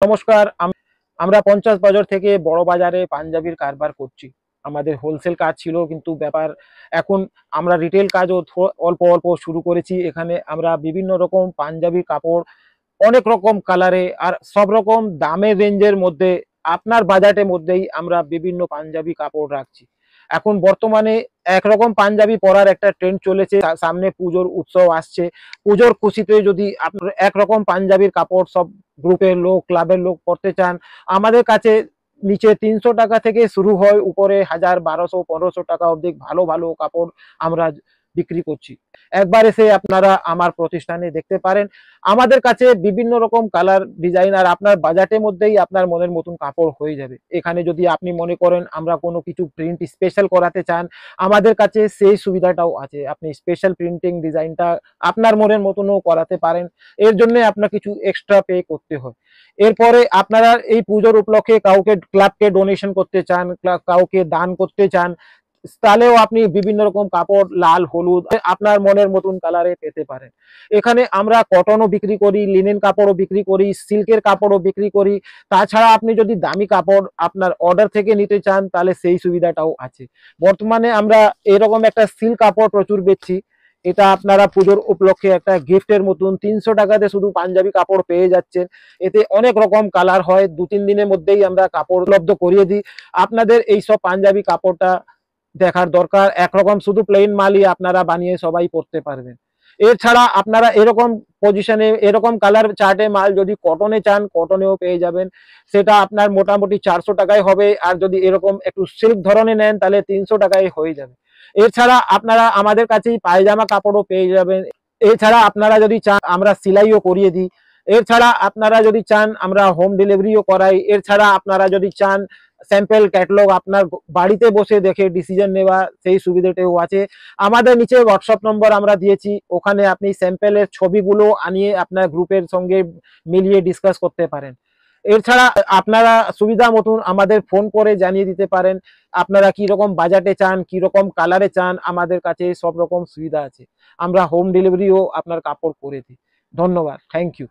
নমস্কার। আমরা ৫০ বাজার থেকে বড় বাজারে পাঞ্জাবির কারবার করছি। আমাদের হোলসেল কাজ ছিল, কিন্তু ব্যাপার এখন আমরা রিটেল কাজও অল্প অল্প শুরু করেছি। এখানে আমরা বিভিন্ন রকম পাঞ্জাবি কাপড়, অনেক রকম কালারে আর সব রকম দামের রেঞ্জের মধ্যে, আপনার বাজেটের মধ্যেই আমরা বিভিন্ন পাঞ্জাবি কাপড় রাখছি। এখন বর্তমানে একরকম পাঞ্জাবি পরার একটা ট্রেন্ড চলেছে। সামনে পুজোর উৎসব আসছে। পুজোর খুশিতে যদি আপনার একরকম পাঞ্জাবির কাপড় সব গ্রুপের লোক, ক্লাবের লোক পরতে চান, আমাদের কাছে নিচে ৩০০ টাকা থেকে শুরু হয়, উপরে ১০০০, ১২০০, ১৫০০ টাকা অবধি ভালো ভালো কাপড় আমরা বিক্রি করছি। একবার এসে আপনারা আমার প্রতিষ্ঠানে দেখতে পারেন। আমাদের কাছে বিভিন্ন রকম কালার, ডিজাইন আর আপনার বাজেটের মধ্যেই আপনার মনের মতন কাপড় হয়ে যাবে। এখানে যদি আপনি মনে করেন আমরা কোনো কিছু প্রিন্ট স্পেশাল করাতে চান, আমাদের কাছে সেই সুবিধাটাও আছে। আপনি স্পেশাল প্রিন্টিং ডিজাইনটা আপনার মনের মতনও করাতে পারেন। এর জন্য আপনার কিছু এক্সট্রা পে করতে হয়। এরপরে আপনারা এই পুজোর উপলক্ষে কাউকে ক্লাবকে ডোনেশন করতে চান, কাউকে দান করতে চান, তাহলেও আপনি বিভিন্ন রকম কাপড়, লাল, হলুদ আপনার মনের মতন কালারে পেতে পারেন। এখানে আমরা কটনও বিক্রি করি, লিনেন কাপড়ও বিক্রি করি, সিল্কের কাপড়ও বিক্রি করি। তাছাড়া আপনি যদি দামি কাপড় আপনার অর্ডার থেকে নিতে চান, তাহলে সেই সুবিধাটাও আছে। বর্তমানে আমরা এরকম একটা সিল্ক কাপড় প্রচুর বেচছি। এটা আপনারা পুজোর উপলক্ষে একটা গিফটের মতন ৩০০ টাকাতে শুধু পাঞ্জাবি কাপড় পেয়ে যাচ্ছেন। এতে অনেক রকম কালার হয়। ২-৩ দিনের মধ্যেই আমরা কাপড় উপলব্ধ করিয়ে দিই। আপনাদের এইসব পাঞ্জাবি কাপড়টা দেখার দরকার। একরকম শুধু প্লেন মালই আপনারা বানিয়ে সবাই পরতে পারবেন। এছাড়া আপনারা এরকম পজিশনে, এরকম কালার চার্টে মাল যদি কটনে চান, কটনেও পেয়ে যাবেন। সেটা আপনার মোটামুটি ৪০০ টাকায় হবে। আর যদি এরকম একটু সিল্ক ধরনের নেন, তাহলে ৩০০ টাকায় হয়ে যাবে। এছাড়া আপনারা আমাদের কাছেই পায়জামা কাপড়ও পেয়ে যাবেন। এছাড়া আপনারা যদি চান, আমরা সেলাইও করিয়ে দিই। এছাড়া আপনারা যদি চান, আমরা হোম ডেলিভারিও করাই। এছাড়া আপনারা যদি চান, স্যাম্পল ক্যাটালগ আপনার বাড়িতে বসে দেখে ডিসিশন নেওয়া, সেই সুবিধাটাও আছে। আমাদের নিচে হোয়াটসঅ্যাপ নম্বর আমরা দিয়েছি, ওখানে আপনি স্যাম্পলের ছবিগুলো আনিয়ে আপনার গ্রুপের সঙ্গে মিলিয়ে ডিসকাস করতে পারেন। এছাড়া আপনারা সুবিধা মতন আমাদের ফোন করে জানিয়ে দিতে পারেন আপনারা কি রকম বাজেটে চান, কি রকম কালারে চান। আমাদের কাছে সব রকম সুবিধা আছে। আমরা হোম ডেলিভারিও আপনার কাপড় করে দিই। ধন্যবাদ। Thank you.